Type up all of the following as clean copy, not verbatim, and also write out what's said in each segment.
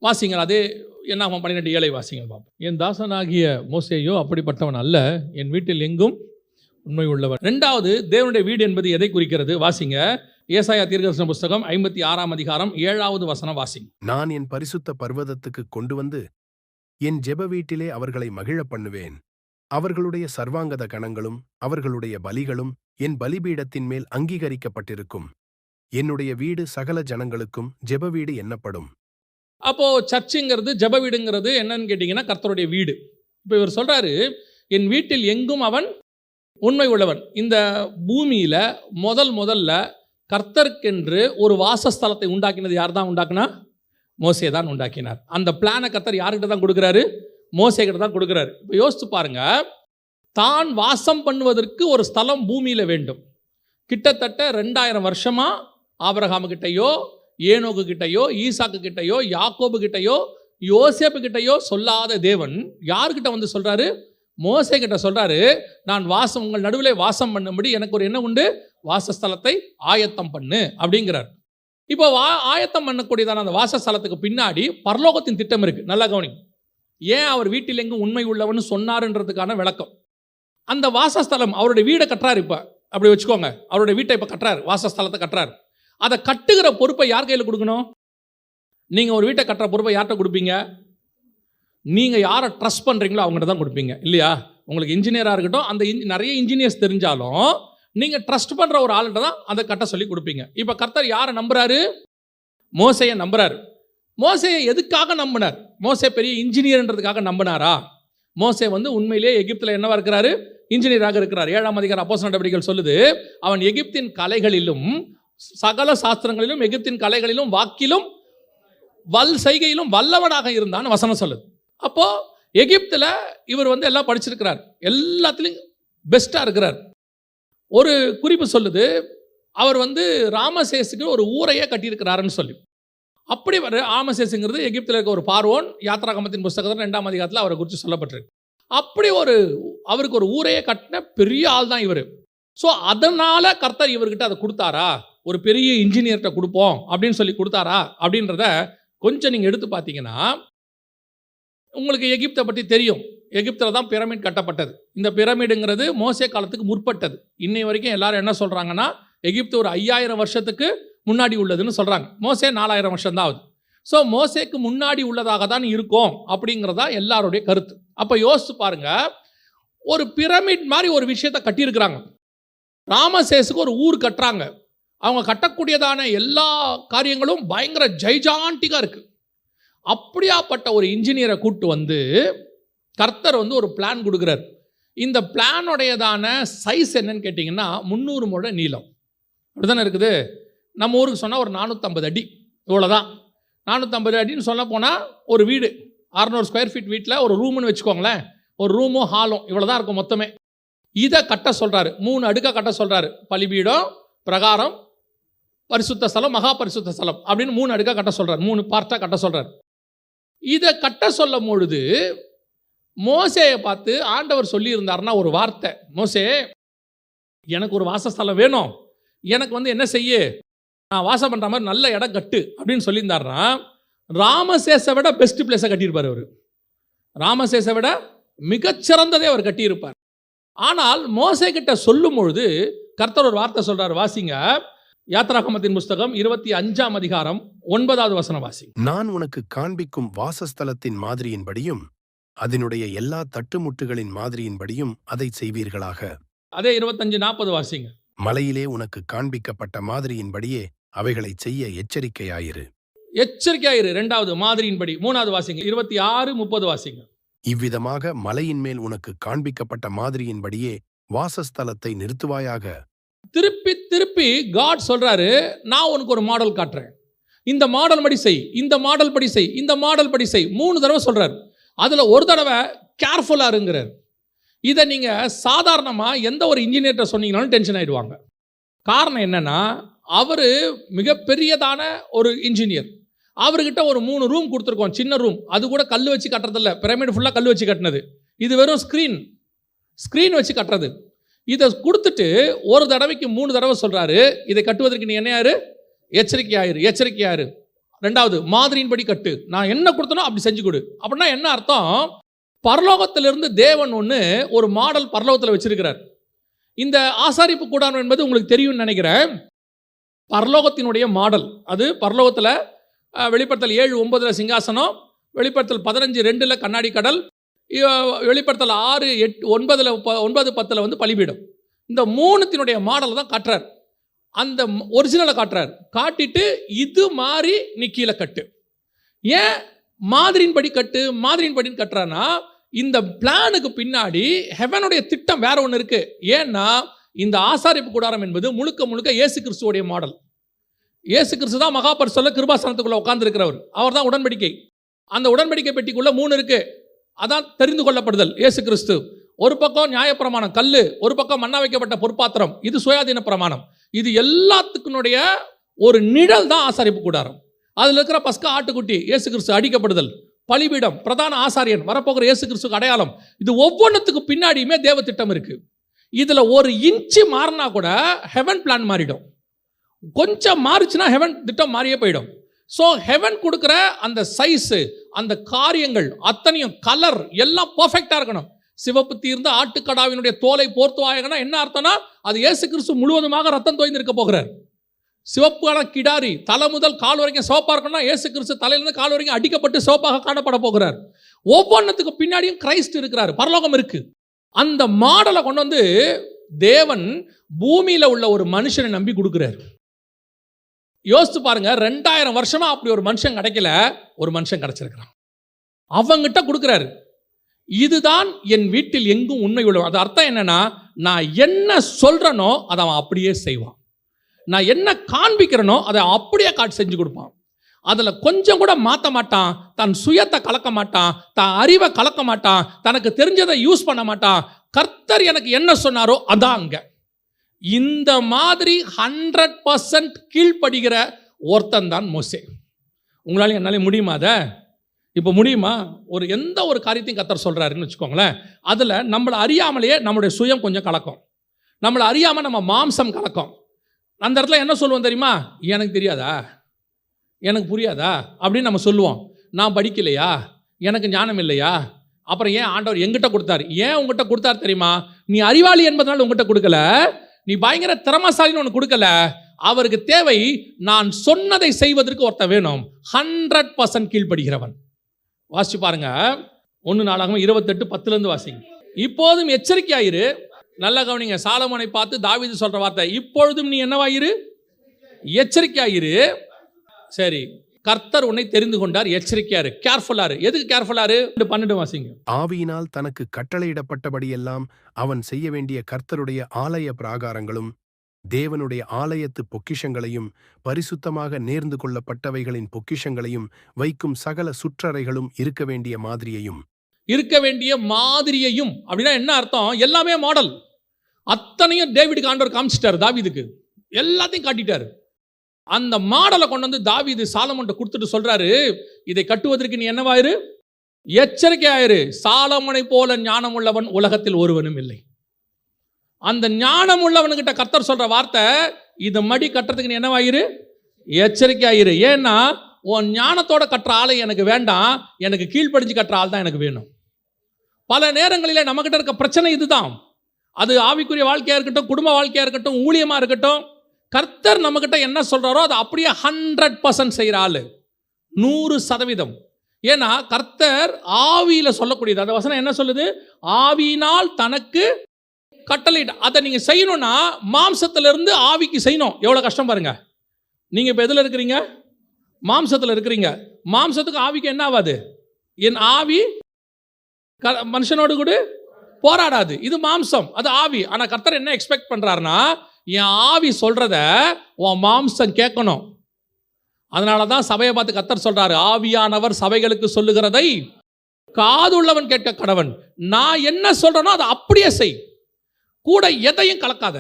வாசிங்கள். அதே என்னாகும் 12:7 வாசிங்கள் பார்ப்போம். என் தாசனாகிய மோசேயோ அப்படிப்பட்டவன் அல்ல, என் வீட்டில் எங்கும் உண்மை உள்ளவன். இரண்டாவது, தேவனுடைய வீடு என்பது எதை குறிக்கிறது? வாசிங்க. ஏசாயா தீர்க்கதரிசன புஸ்தகம் 56 அதிகாரம் 7வது வசனம் வாசிங்க. நான் என் பரிசுத்த பர்வதத்துக்கு கொண்டு வந்து என் ஜெப வீட்டிலே அவர்களை மகிழ பண்ணுவேன். அவர்களுடைய சர்வாங்கத கணங்களும் அவர்களுடைய பலிகளும் என் பலிபீடத்தின் மேல் அங்கீகரிக்கப்பட்டிருக்கும். என்னுடைய வீடு சகல ஜனங்களுக்கும் ஜெப வீடு என்னப்படும். அப்போ சர்ச்சுங்கிறது, ஜெப வீடுங்கிறது என்னன்னு கேட்டீங்கன்னா கர்த்தருடைய வீடு. இப்போ இவர் சொல்றாரு, என் வீட்டில் எங்கும் அவன் உண்மை உள்ளவன். இந்த பூமியில முதல்ல கர்த்தருக்கென்று ஒரு வாசஸ்தலத்தை உண்டாக்கினது யார் தான் உண்டாக்குனா? மோசே தான் உண்டாக்கினார். அந்த பிளானை கர்த்தர் யார்கிட்ட தான் கொடுக்குறாரு? மோசே கிட்ட தான் கொடுக்குறாரு. இப்போ யோசித்து பாருங்க, தான் வாசம் பண்ணுவதற்கு ஒரு ஸ்தலம் பூமியில வேண்டும். கிட்டத்தட்ட 2000 வருஷமா ஆபிரகாமு கிட்டையோ, ஏனோக்கு கிட்டையோ, ஈசாக்கு கிட்டையோ, யாக்கோபு கிட்டையோ, யோசேப்பு கிட்டையோ சொல்லாத தேவன் யார்கிட்ட வந்து சொல்றாரு? மோசே கிட்ட சொல்றாரு, நான் உங்கள் நடுவில் வாசம் பண்ணும்படி எனக்கு ஒரு என்ன உண்டு? வாசஸ்தலத்தை ஆயத்தம் பண்ணு அப்படிங்கிறார். இப்போ ஆயத்தம் பண்ணக்கூடியதான அந்த வாசஸ்தலத்துக்கு பின்னாடி பரலோகத்தின் திட்டம் இருக்கு. நல்லா கவனி. ஏன் அவர் வீட்டில் எங்கும் உண்மை உள்ளவன்னு சொன்னாருன்றதுக்கான விளக்கம். அந்த வாசஸ்தலம் அவருடைய வீடை கட்டுறாரு. இப்போ அப்படி வச்சுக்கோங்க, அவருடைய வீட்டை இப்போ கட்டுறாரு, வாசஸ்தலத்தை கட்டுறாரு. அதை கட்டுகிற பொறுப்பை யார் கையில் கொடுக்கணும்? நீங்கள் ஒரு வீட்டை கட்டுற பொறுப்பை யார்கிட்ட கொடுப்பீங்க? நீங்கள் யாரை ட்ரஸ்ட் பண்ணுறீங்களோ அவங்ககிட்ட தான் கொடுப்பீங்க, இல்லையா? உங்களுக்கு இன்ஜினியராக இருக்கட்டும், அந்த நிறைய இன்ஜினியர்ஸ் தெரிஞ்சாலும் நீங்கள் ட்ரஸ்ட் பண்ணுற ஒரு ஆள்கிட்ட தான் அதை கட்ட சொல்லி கொடுப்பீங்க. இப்போ கர்த்தர் யாரை நம்புறாரு? மோசையை நம்புறாரு. மோசையை எதுக்காக நம்பினார்? மோசே பெரிய இன்ஜினியர்ன்றதுக்காக நம்பினாரா? மோசே வந்து உண்மையிலே எகிப்தில் என்னவா இருக்கிறாரு? இன்ஜினியராக இருக்கிறார். 7ஆம் அதிகாரம் அப்போஸ்தலர் நடவடிக்கைகள் சொல்லுது, அவன் எகிப்தின் கலைகளிலும் சகல சாஸ்திரங்களிலும் எகிப்தின் கலைகளிலும் வாக்கிலும் செய்கையிலும் வல்லவனாக இருந்தான்னு வசனம் சொல்லுது. அப்போ எகிப்தில் இவர் வந்து எல்லாம் படிச்சிருக்கிறார், எல்லாத்துலேயும் பெஸ்ட்டாக இருக்கிறார். ஒரு குறிப்பு சொல்லுது, அவர் வந்து ராமசேஸுக்கு ஒரு ஊரையே கட்டியிருக்கிறாருன்னு சொல்லி. அப்படி ராமசேஸுங்கிறது எகிப்தில் இருக்க ஒரு பார்வோன். யாத்ராகமத்தின் புஸ்தகத்தில் 2ஆம் அதிகாரத்தில் அவரை குறித்து சொல்லப்பட்டிருக்கு. அப்படி அவருக்கு ஒரு ஊரையே கட்டின பெரிய ஆள் தான் இவர். ஸோ அதனால் கர்த்தர் இவர்கிட்ட அதை கொடுத்தாரா? ஒரு பெரிய இன்ஜினியர்கிட்ட கொடுப்போம் அப்படின்னு சொல்லி கொடுத்தாரா அப்படின்றத கொஞ்சம் நீங்கள் எடுத்து பார்த்தீங்கன்னா உங்களுக்கு எகிப்தை பற்றி தெரியும். எகிப்தில் தான் பிரமிட் கட்டப்பட்டது. இந்த பிரமிடுங்கிறது மோசே காலத்துக்கு முற்பட்டது. இன்னை வரைக்கும் எல்லாரும் என்ன சொல்கிறாங்கன்னா, எகிப்து ஒரு 5000 வருஷத்துக்கு முன்னாடி உள்ளதுன்னு சொல்கிறாங்க. மோசே 4000 வருஷம் தான் ஆகுது. ஸோ மோசேக்கு முன்னாடி உள்ளதாக தான் இருக்கும் அப்படிங்கிறதா எல்லாருடைய கருத்து. அப்போ யோசிச்சு பாருங்க, ஒரு பிரமிட் மாதிரி ஒரு விஷயத்தை கட்டியிருக்கிறாங்க. ராமசேஸுக்கு ஒரு ஊர் கட்டுறாங்க. அவங்க கட்டக்கூடியதான எல்லா காரியங்களும் பயங்கர ஜைஜாண்டிக்காக இருக்குது. அப்படியாப்பட்ட ஒரு இன்ஜினியரை கூப்பிட்டு வந்து கர்த்தர் வந்து ஒரு பிளான் கொடுக்குறார். இந்த பிளானுடையதான சைஸ் என்னன்னு கேட்டிங்கன்னா 300 முழ நீளம். அப்படி தானே இருக்குது. நம்ம ஊருக்கு சொன்னால் ஒரு 450 அடி, இவ்வளோதான். 450 அடின்னு சொல்ல போனால் ஒரு வீடு 600 ஸ்கொயர் ஃபீட் வீட்டில் ஒரு ரூம்னு வச்சுக்கோங்களேன், ஒரு ரூமும் ஹாலும் இவ்வளோ தான் இருக்கும் மொத்தமே. இதை கட்ட சொல்கிறாரு, 3 அடுக்காக கட்ட சொல்கிறாரு. பலிபீடம், பிரகாரம், பரிசுத்த ஸ்தலம், மகா பரிசுத்த ஸ்தலம் அப்படின்னு 3 அடுக்காக கட்ட சொல்கிறார், 3 பார்ட்டாக கட்ட சொல்கிறார். இதை கட்ட சொல்லும் பொழுது மோசேயை பார்த்து ஆண்டவர் சொல்லியிருந்தார்னா ஒரு வார்த்தை, மோசே எனக்கு ஒரு வாசஸ்தலம் வேணும், எனக்கு வந்து என்ன செய்ய, நான் வாசம் பண்ணுற மாதிரி நல்ல இடம் கட்டு அப்படின்னு சொல்லியிருந்தார்னா ராமசேஸை விட பெஸ்ட் பிளேஸை கட்டியிருப்பார் அவர். ராமசேஸை விட மிகச்சிறந்ததே அவர் கட்டியிருப்பார். ஆனால் மோசே கிட்ட சொல்லும் பொழுது கர்த்தர் ஒரு வார்த்தை சொல்றார். வாசிங்க, யாத்ராகமத்தின் புஸ்தகம் 25ஆம் அதிகாரம் 9வது வசனம் வாசிங்க. நான் உனக்கு காண்பிக்கும் வாசஸ்தலத்தின் மாதிரியின்படியும் அதனுடைய எல்லா தட்டுமுட்டுகளின் மாதிரியின்படியும் அதை செய்வீர்களாக. அதே 25-40 வாசிங்க. மலையிலே உனக்கு காண்பிக்கப்பட்ட மாதிரியின்படியே அவைகளை செய்ய எச்சரிக்கையாயிரு. எச்சரிக்கையாயிரு, 2வது மாதிரியின்படி. 3வது வாசிங்க, 26-30 வாசிங்க. இவ்விதமாக மலையின் மேல் உனக்கு காண்பிக்கப்பட்ட மாதிரியின்படியே வாசஸ்தலத்தை நிறுத்துவாயாக. திருப்பி திருப்பி காட் சொல்றாரு, நான் உனக்கு ஒரு மாடல் காட்டுறேன், இந்த மாடல் படி செய், இந்த மாடல் படி செய், இந்த மாடல் படி செய். 3 தடவை சொல்றாரு. அதுல ஒரு தடவை கேர்ஃபுல்லா இருங்கிறார். இதை நீங்க சாதாரணமா எந்த ஒரு இன்ஜினியர்கிட்ட சொன்னீங்கன்னாலும் டென்ஷன் ஆயிடுவாங்க. காரணம் என்னன்னா, அவரு மிகப்பெரியதான ஒரு இன்ஜினியர். அவர்கிட்ட ஒரு 3 ரூம் கொடுத்துருக்கோம், சின்ன ரூம். அது கூட கல் வச்சு கட்டுறதில்ல, பிரமிட் ஃபுல்லாக கல் வச்சு கட்டினது. இது வெறும் ஸ்க்ரீன் வச்சு கட்டுறது. இதை கொடுத்துட்டு ஒரு தடவைக்கு 3 தடவை சொல்கிறாரு, இதை கட்டுவதற்கு நீ என்ன யாரு, எச்சரிக்கையாயிரு. ரெண்டாவது மாதிரியின்படி கட்டு. நான் என்ன கொடுத்தனோ அப்படி செஞ்சு கொடு. அப்படின்னா என்ன அர்த்தம்? பரலோகத்திலிருந்து தேவன் ஒரு மாடல் பரலோகத்தில் வச்சிருக்கிறார். இந்த ஆசாரிப்பு கூடாரம் என்பது உங்களுக்கு தெரியும்னு நினைக்கிறேன். பரலோகத்தினுடைய மாடல். அது பரலோகத்தில் வெளிப்படுத்தல் 7:9 சிங்காசனம், வெளிப்படுத்தல் 15:2 கண்ணாடி கடல், வெளிப்படுத்தல் 6:8 9:10 பலிபீடம். இந்த மூணுத்தினுடைய மாடல் தான் காட்டுறார். அந்த ஒரிஜினலை காட்டுறார். காட்டிட்டு இது மாதிரி நீ கீழே கட்டு. ஏன் மாதிரியின்படி கட்டு, மாதிரியின்படி கட்டுறான்னா, இந்த பிளானுக்கு பின்னாடி ஹெவனுடைய திட்டம் வேற ஒன்று இருக்கு. ஏன்னா இந்த ஆசாரிப்பு கூடாரம் என்பது முழுக்க முழுக்க இயேசு கிறிஸ்துவோடைய மாடல். இயேசு கிறிஸ்து தான் மகாபரிசுத்த கிருபாசனத்துக்குள்ள உட்கார்ந்து இருக்கிறவர். அவர் தான் உடன்படிக்கை. அந்த உடன்படிக்கை பெட்டிக்குள்ள 3 இருக்கு. அதான் தெரிந்து கொள்ளப்படுதல். இயேசு கிறிஸ்து ஒரு பக்கம் நியாயப்பிரமாணம் கல்லு, ஒரு பக்கம் மண்ணா வைக்கப்பட்ட பொற்பாத்திரம், இது சுயாதீன பிரமாணம். இது எல்லாத்துக்குனுடைய ஒரு நிழல் தான் ஆசாரிப்பு கூடாரம். அதில் இருக்கிற பஸ்கா ஆட்டுக்குட்டி இயேசு கிறிஸ்து அடிக்கப்படுதல், பலிபீடம், பிரதான ஆசாரியன், வரப்போகிற இயேசு கிறிஸ்துக்கு அடையாளம், இது ஒவ்வொன்றுத்துக்கு பின்னாடியுமே தேவ திட்டம் இருக்கு. இதுல 1 இன்ச்சு மாறினா கூட ஹெவன் பிளான் மாறிடும். கொஞ்சம் மாறிச்சுன்னா ஹெவன் திட்டம் மாறியே போயிடும். ஸோ ஹெவன் கொடுக்குற அந்த சைஸு, அந்த காரியங்கள் அத்தனையும், கலர் எல்லாம் பர்ஃபெக்டாக இருக்கணும். சிவப்பு தீர்ந்த ஆட்டுக்கடாவினுடைய தோலை போர்த்துவாயங்கன்னா என்ன அர்த்தம்னா, அது இயேசு கிறிஸ்து முழுவதுமாக ரத்தம் தோய்ந்திருக்க போகிறார். சிவப்பான கிடாரி தலை முதல் கால் வரைக்கும் சிவப்பாக இருக்கணும்னா இயேசு கிறிஸ்து தலையிலிருந்து கால் வரைக்கும் அடிக்கப்பட்டு சிவப்பாக காணப்பட போகிறார். ஒவ்வொன்றுத்துக்கு பின்னாடியும் கிரைஸ்ட் இருக்கிறார், பரலோகம் இருக்கு. அந்த மாடலை கொண்டு வந்து தேவன் பூமியில உள்ள ஒரு மனுஷனை நம்பி கொடுக்கிறார். யோசித்து பாருங்க, 2000 வருஷமா அப்படி ஒரு மனுஷன் கிடைக்கல, ஒரு மனுஷன் கிடைச்சிருக்கிறான். அவங்கிட்ட கொடுக்கிறாரு. இதுதான் என் வீட்டில் எங்கும் உண்மை உள்ளவன். அது அர்த்தம் என்னன்னா, நான் என்ன சொல்றனோ அதை அவன் அப்படியே செய்வான். நான் என்ன காண்பிக்கிறனோ அதை அப்படியே காட்டி செஞ்சு கொடுப்பான். அதில் கொஞ்சம் கூட மாற்ற மாட்டான். தன் சுயத்தை கலக்க மாட்டான், தன் அறிவை கலக்க மாட்டான், தனக்கு தெரிஞ்சதை யூஸ் பண்ண மாட்டான். கர்த்தர் எனக்கு என்ன சொன்னாரோ அதான் அங்க. இந்த மாதிரி 100% கீழ்ப்படுகிற ஒருத்தன் தான் மோசே. உங்களால என்னாலே முடியுமா? அதை இப்போ முடியுமா? எந்த ஒரு காரியத்தையும் கர்த்தர் சொல்றாருன்னு வச்சுக்கோங்களேன், அதில் நம்மளை அறியாமலேயே நம்மளுடைய சுயம் கொஞ்சம் கலக்கும், நம்மளை அறியாமல் நம்ம மாம்சம் கலக்கும். அந்த இடத்துல என்ன சொல்லுவோம் தெரியுமா? எனக்கு தெரியாதா, எனக்கு புரியாதா அப்படின்னு நம்ம சொல்லுவோம். நான் படிக்கலையா, எனக்கு ஞானம் இல்லையா, அப்புறம் ஏன் ஆண்டவர் எங்கிட்ட கொடுத்தாரு? ஏன் உங்ககிட்ட கொடுத்தாரு தெரியுமா? நீ அறிவாளி என்பதனால உங்ககிட்ட கொடுக்கல, நீ பயங்கர திறமசாலின்னு ஒன்று கொடுக்கல. அவருக்கு தேவை நான் சொன்னதை செய்வதற்கு ஒருத்தன் வேணும். 100% கீழ்ப்படுகிறவன். வாசிச்சு பாருங்க, 1 நாளாகமம் 28:10 வாசிங்க. இப்போதும் எச்சரிக்கையாயிரு. நல்ல கவனிங்க, சாலமோனை பார்த்து தாவீது சொல்ற வார்த்தை. இப்பொழுதும் நீ என்னவாயிரு? எச்சரிக்கையாயிரு. சரி, கர்த்தர் உன்னை தெரிந்து கொண்டார், எச்சரிக்கையாரு, கேர்ஃபுல்லாரு. எதுக்கு கேர்ஃபுல்லாரு? 12 வாசிங்க. ஆவியினால் தனக்கு கட்டளையிடப்பட்டபடியெல்லாம் அவன் செய்ய வேண்டிய கர்த்தருடைய ஆலய பிராகாரங்களும் தேவனுடைய ஆலயத்து பொக்கிஷங்களையும் பரிசுத்தமாக நேர்ந்து கொள்ளப்பட்டவைகளின் பொக்கிஷங்களையும் வைக்கும் சகல சுற்றறைகளும் இருக்க வேண்டிய மாதிரியையும் அப்படின்னா என்ன அர்த்தம்? எல்லாமே மாடல். அத்தனையும் டேவிடுக்கு ஆண்டவர் காமிச்சிட்டாரு, தாவீதுக்கு எல்லாத்தையும் காட்டிட்டாரு. அந்த மாடலை கொண்டு வந்து தாவீது சாலமோன்ட்ட கொடுத்துட்டு சொல்றாரு, இதை கட்டுவதற்கு நீ என்னவாயிரு? எச்சரிக்கையாயிரு. சாலமோனை போல ஞானம் உள்ளவன் உலகத்தில் ஒருவனும் இல்லை. அந்த ஞானம் உள்ளவனுக்கிட்ட கர்த்தர் சொல்ற வார்த்தை, இதை மடி கட்டுறதுக்கு நீ என்னவாயிரு? எச்சரிக்கையாயிரு. ஏன்னா உன் ஞானத்தோட கட்டுற ஆளை எனக்கு வேண்டாம், எனக்கு கீழ்ப்படிஞ்சு கட்டுற ஆள் தான் எனக்கு வேணும். பல நேரங்களில் நம்மகிட்ட இருக்க பிரச்சனை இதுதான். அது ஆவிக்குரிய வாழ்க்கையா இருக்கட்டும், குடும்ப வாழ்க்கையா இருக்கட்டும், ஊழியமா இருக்கட்டும், கர்த்தர் நம்மகிட்ட என்ன சொல்றாரோ அதை அப்படியே 100% செய்கிற ஆளு, 100%. ஏன்னா கர்த்தர் ஆவியில சொல்லக்கூடியது. அந்த வசனம் என்ன சொல்லுது? ஆவியினால் தனக்கு கட்டளை. அதை நீங்க செய்யணும்னா மாம்சத்திலிருந்து ஆவிக்கு செய்யணும். எவ்வளவு கஷ்டம் பாருங்க. நீங்க இப்ப எதுல இருக்கிறீங்க? மாம்சத்தில் இருக்கிறீங்க. மாம்சத்துக்கு ஆவிக்கு என்ன ஆகாது? என் ஆவி மனுஷனோடு கூட போராடாது. இது மாம்சம், அது ஆவி. ஆனா கர்த்தர் என்ன எக்ஸ்பெக்ட் பண்றாருன்னா, என் ஆவி சொல்றத உன் மாம்சம் கேட்கணும். அதனாலதான் சபையை பார்த்து கர்த்தர் சொல்றாரு, ஆவியானவர் சபைகளுக்கு சொல்லுகிறதை காதுள்ளவன் கேட்க கடவன். நான் என்ன சொல்றேனோ அதை அப்படியே செய், கூட எதையும் கலக்காத.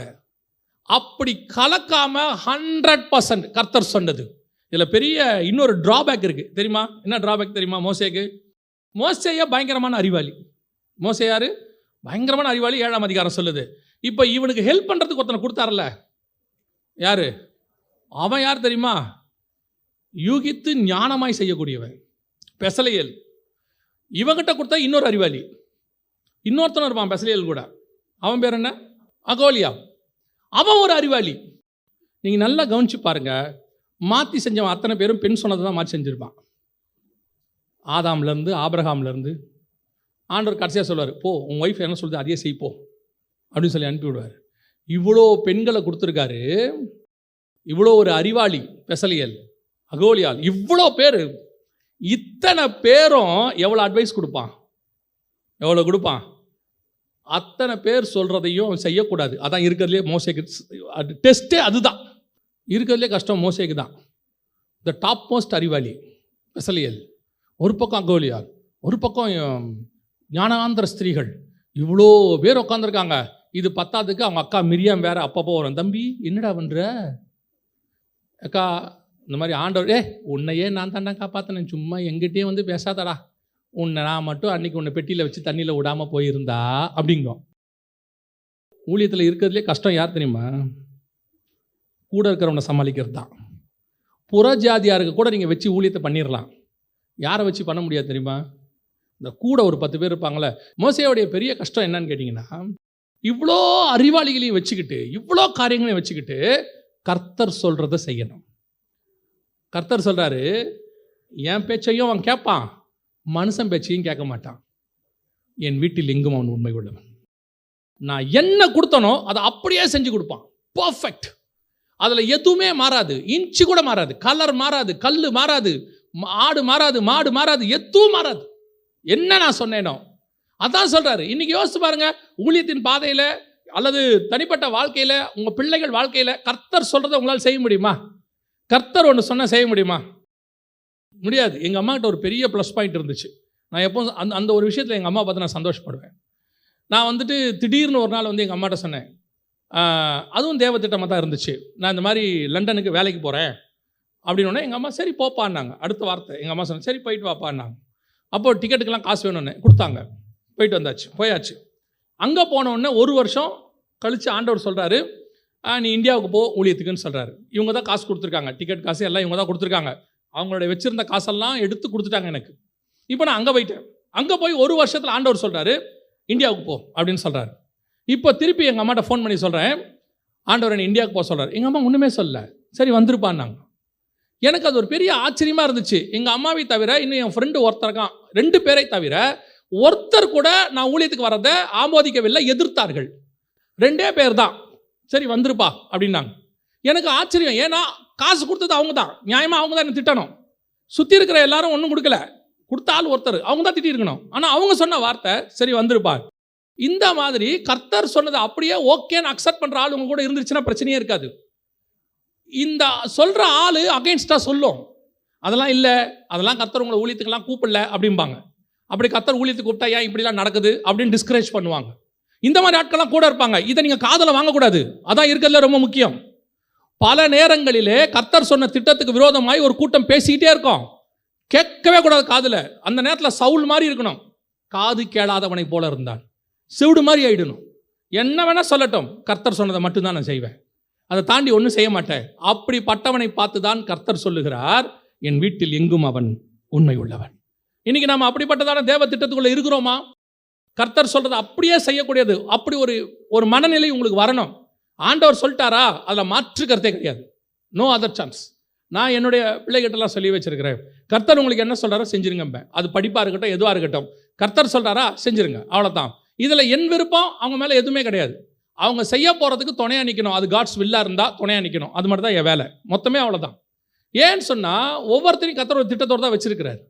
அப்படி கலக்காம 100% கர்த்தர் சொன்னது. இதுல பெரிய இன்னொரு டிராபேக் இருக்கு தெரியுமா? என்ன டிராபேக் தெரியுமா? மோசேய பயங்கரமான அறிவாளி. மோசே யாரு? பயங்கரமான அறிவாளி. 7ஆம் அதிகாரம் சொல்லுது. இப்போ இவனுக்கு ஹெல்ப் பண்றதுக்கு ஒருத்தனை கொடுத்தாரல, யாரு அவன்? யார் தெரியுமா? யூகித்து ஞானமாய் செய்யக்கூடியவன். பெசலையேல் இவங்கிட்ட கொடுத்தா இன்னொரு அறிவாளி, இன்னொருத்தனும் இருப்பான் பெசலையேல் கூட. அவன் பேர் என்ன? அகோலியா. அவன் ஒரு அறிவாளி. நீங்கள் நல்லா கவனிச்சு பாருங்க, மாற்றி செஞ்சவன் அத்தனை பேரும் பெண் சொன்னதை தான் மாற்றி செஞ்சுருப்பான். ஆதாம்லேருந்து ஆபிரகாம்லேருந்து ஆண்டவர் கடைசியாக சொல்லுவார், போ உன் ஒய்ஃப் என்ன சொல்லுது அதையே செய்ப்போ அப்படின்னு சொல்லி அனுப்பி விடுவார். இவ்வளோ பெண்களை கொடுத்துருக்காரு. இவ்வளோ ஒரு அறிவாளி பெசலியல், அகோலியால், இவ்வளோ பேர். இத்தனை பேரும் எவ்வளோ அட்வைஸ் கொடுப்பான், எவ்வளோ கொடுப்பான். அத்தனை பேர் சொல்கிறதையும் செய்யக்கூடாது. அதான் இருக்கிறதுலே மோசேக்கு டெஸ்ட்டே அதுதான். இருக்கிறதுலே கஷ்டம் மோசேக்கு தான். த டாப் மோஸ்ட் அறிவாளி பெசலியல், ஒரு பக்கம் அகோலியால், ஒரு பக்கம் ஞானாந்திர ஸ்திரீகள். இவ்வளோ பேர் உட்காந்துருக்காங்க. இது பத்தாதுக்கு அவங்க அக்கா மிரியாம் வேற அப்பப்போ வரும், தம்பி என்னடா பண்ணுற அக்கா, இந்த மாதிரி ஆண்டவர் உன்னையே நான் தாண்டா காப்பாற்றினேன், சும்மா எங்கிட்டே வந்து பேசாதடா, உன்னை நான் மட்டும் அன்றைக்கி உன்னை பெட்டியில் வச்சு தண்ணியில் விடாமல் போயிருந்தா அப்படிங்கும். ஊழியத்தில் இருக்கிறதுலே கஷ்டம் யார் தெரியுமா? கூட இருக்கிறவனை சமாளிக்கிறது தான். புற ஜாதியாருக்கு கூட நீங்கள் வச்சு ஊழியத்தை பண்ணிடலாம், யாரை வச்சு பண்ண முடியாது தெரியுமா? இந்த கூட ஒரு 10 பேர் இருப்பாங்களே. மோசேயோடைய பெரிய கஷ்டம் என்னன்னு கேட்டிங்கன்னா, இவ்வளோ அறிவாளிகளையும் வச்சுக்கிட்டு, இவ்வளோ காரியங்களையும் வச்சுக்கிட்டு கர்த்தர் சொல்கிறத செய்யணும். கர்த்தர் சொல்கிறாரு, என் பேச்சையும் அவன் கேட்பான், மனுஷன் பேச்சையும் கேட்க மாட்டான். என் வீட்டில் எங்கும் அவன் உண்மை உள்ளவன். நான் என்ன கொடுத்தனோ அதை அப்படியே செஞ்சு கொடுப்பான், பர்ஃபெக்ட். அதில் எதுவுமே மாறாது, இன்ச்சு கூட மாறாது, கலர் மாறாது, கல் மாறாது, ஆடு மாறாது, மாடு மாறாது, எதுவும் மாறாது. என்ன நான் சொன்னேனோ அதான் சொல்கிறாரு. இன்றைக்கி யோசிச்சு பாருங்க, ஊழியத்தின் பாதையில் அல்லது தனிப்பட்ட வாழ்க்கையில், உங்கள் பிள்ளைகள் வாழ்க்கையில் கர்த்தர் சொல்கிறத உங்களால் செய்ய முடியுமா? கர்த்தர் ஒன்று சொன்னால் செய்ய முடியுமா? முடியாது. எங்கள் அம்மாக்கிட்ட ஒரு பெரிய ப்ளஸ் பாயிண்ட் இருந்துச்சு. நான் எப்போ அந்த ஒரு விஷயத்தில் எங்கள் அம்மா பார்த்து நான் சந்தோஷப்படுவேன். நான் வந்துட்டு திடீர்னு ஒரு நாள் வந்து எங்கள் அம்மாட்ட சொன்னேன், அதுவும் தேவ திட்டமாக தான் இருந்துச்சு, நான் இந்த மாதிரி லண்டனுக்கு வேலைக்கு போகிறேன் அப்படின்னோடனே எங்கள் அம்மா சரி போப்பான்னாங்க. அடுத்த வார்த்தை எங்கள் அம்மா சொன்னேன், சரி போயிட்டு வாப்பான்னாங்க. அப்போது டிக்கெட்டுக்கெல்லாம் காசு வேணும்னு கொடுத்தாங்க, போயிட்டு வந்தாச்சு, போயாச்சு. அங்கே போனோடனே 1 வருஷம் கழித்து ஆண்டவர் சொல்கிறாரு, நீ இந்தியாவுக்கு போ ஊழியத்துக்குன்னு சொல்கிறாரு. இவங்க தான் காசு கொடுத்துருக்காங்க, டிக்கெட் காசு எல்லாம் இவங்க தான் கொடுத்துருக்காங்க. அவங்களுடைய வச்சுருந்த காசெல்லாம் எடுத்து கொடுத்துட்டாங்க எனக்கு. இப்போ நான் அங்கே போயிட்டேன். அங்கே போய் 1 வருஷத்தில் ஆண்டவர் சொல்கிறாரு, இந்தியாவுக்கு போ அப்படின்னு சொல்கிறாரு. இப்போ திருப்பி எங்கள் அம்மாட்ட ஃபோன் பண்ணி சொல்கிறேன், ஆண்டவர் என்னை இந்தியாவுக்கு போக சொல்கிறார். எங்கள் அம்மா ஒன்றுமே சொல்லலை, சரி வந்திருப்பான்னாங்க. எனக்கு அது ஒரு பெரிய ஆச்சரியமாக இருந்துச்சு. எங்கள் அம்மாவை தவிர இன்னும் என் ஃப்ரெண்டு ஒருத்தருக்கான், 2 பேரை தவிர ஒருத்தர் கூட நான் ஊழியத்துக்கு வரதை ஆமோதிக்கவில்லை, எதிர்த்தார்கள். 2 பேர் தான் சரி வந்திருப்பா அப்படின்னாங்க. எனக்கு ஆச்சரியம், ஏன்னா காசு கொடுத்தது அவங்க தான், நியாயமாக அவங்க தான் என்ன திட்டணும். சுற்றி இருக்கிற எல்லாரும் ஒன்றும் கொடுக்கல, கொடுத்த ஆள் ஒருத்தர், அவங்க தான் திட்டிருக்கணும். ஆனால் அவங்க சொன்ன வார்த்தை சரி வந்திருப்பா. இந்த மாதிரி கர்த்தர் சொன்னதை அப்படியே ஓகேன்னு அக்செப்ட் பண்ணுற ஆள் உங்க கூட இருந்துச்சுன்னா பிரச்சனையே இருக்காது. இந்த சொல்கிற ஆள் அகைன்ஸ்டாக சொல்லும், அதெல்லாம் இல்லை, அதெல்லாம் கர்த்தர் உங்களை ஊழியத்துக்கெல்லாம் கூப்பிடல அப்படிம்பாங்க. அப்படி கர்த்தர் ஊழியத்துக்கு கூப்பிட்டா ஏன் இப்படிலாம் நடக்குது அப்படின்னு டிஸ்கரேஜ் பண்ணுவாங்க. இந்த மாதிரி ஆட்கள்லாம் கூட இருப்பாங்க. இதை நீங்கள் காதில் வாங்கக்கூடாது, அதான் இருக்கிறதுல ரொம்ப முக்கியம். பல நேரங்களிலே கர்த்தர் சொன்ன திட்டத்துக்கு விரோதமாய் ஒரு கூட்டம் பேசிக்கிட்டே இருக்கும், கேட்கவே கூடாது காதில். அந்த நேரத்தில் சவுல் மாதிரி இருக்கணும், காது கேளாதவனை போல இருந்தான், சிவுடு மாதிரி ஆயிடணும். என்ன வேணால் சொல்லட்டும், கர்த்தர் சொன்னதை மட்டும்தான் நான் செய்வேன், அதை தாண்டி ஒன்றும் செய்ய மாட்டேன். அப்படிப்பட்டவனை பார்த்து தான் கர்த்தர் சொல்லுகிறார், என் வீட்டில் எங்கும் அவன் உண்மை உள்ளவன். இன்னைக்கு நம்ம அப்படிப்பட்டதான தேவ திட்டத்துக்குள்ளே இருக்கிறோமா? கர்த்தர் சொல்கிறத அப்படியே செய்யக்கூடியது, அப்படி ஒரு மனநிலை உங்களுக்கு வரணும். ஆண்டவர் சொல்லிட்டாரா, அதில் மாற்று கருத்தே கிடையாது, நோ அதர் சான்ஸ். நான் என்னுடைய பிள்ளைகிட்டலாம் சொல்லி வச்சிருக்கிறேன், கர்த்தர் உங்களுக்கு என்ன சொல்கிறாரோ செஞ்சுருங்க. அது படிப்பாக இருக்கட்டும், எதுவாக இருக்கட்டும், கர்த்தர் சொல்கிறாரா செஞ்சுருங்க, அவ்வளோதான். இதில் என் விருப்பம் அவங்க மேலே எதுவுமே கிடையாது. அவங்க செய்ய போகிறதுக்கு துணையாக நிற்கணும், அது காட்ஸ் வில்லாக இருந்தால் துணையாக நிற்கணும், அது மட்டும் தான் என் வேலை, மொத்தமே அவ்வளோதான். ஏன்னு சொன்னால் ஒவ்வொருத்தரையும் கர்த்தர் ஒரு திட்டத்தோடு தான் வச்சிருக்கிறார்.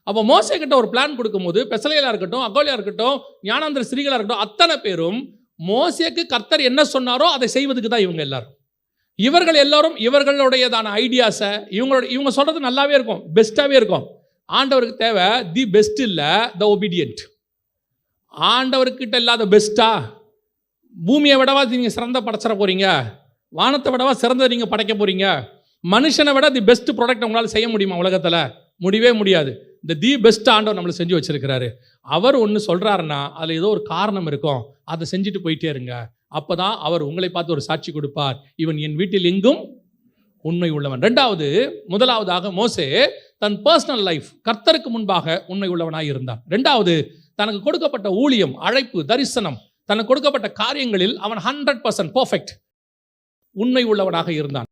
அப்போ மோசே கிட்ட ஒரு பிளான் கொடுக்கும்போது பெசலேலாக இருக்கட்டும், அகோலியா இருக்கட்டும், ஞானாந்திர ஸ்திரீகளாக இருக்கட்டும், அத்தனை பேரும் மோசேக்கு கர்த்தர் என்ன சொன்னாரோ அதை செய்வதுக்கு தான் இவங்க எல்லாரும். இவர்கள் எல்லாரும் இவர்களுடையதான ஐடியாஸை இவங்க சொல்கிறது நல்லாவே இருக்கும், பெஸ்ட்டாகவே இருக்கும். ஆண்டவருக்கு தேவை தி பெஸ்ட் இல்லை, த ஒபீடியன்ட். ஆண்டவர்கிட்ட இல்லாத பெஸ்ட்டா? பூமியை விடவா நீங்கள் சிறந்த படைச்சிட போகிறீங்க? வானத்தை விடவா சிறந்ததை நீங்கள் படைக்க போகிறீங்க? மனுஷனை விட தி பெஸ்ட் ப்ராடக்ட் உங்களால் செய்ய முடியுமா உலகத்தில்? முடியவே முடியாது. இந்த தி பெஸ்ட் ஆண்டவர் நம்மளை செஞ்சு வச்சிருக்கிறாரு. அவர் ஒன்று சொல்கிறாருன்னா அதில் ஏதோ ஒரு காரணம் இருக்கும், அதை செஞ்சுட்டு போயிட்டே இருங்க. அப்போ தான் அவர் உங்களை பார்த்து ஒரு சாட்சி கொடுப்பார், இவன் என் வீட்டில் எங்கும் உண்மை உள்ளவன். முதலாவதாக மோசே தன் பர்சனல் லைஃப் கர்த்தருக்கு முன்பாக உண்மை உள்ளவனாய் இருந்தான். இரண்டாவது, தனக்கு கொடுக்கப்பட்ட ஊழியம், அழைப்பு, தரிசனம், தனக்கு கொடுக்கப்பட்ட காரியங்களில் அவன் 100% பெர்ஃபெக்ட் உண்மை உள்ளவனாக இருந்தான்.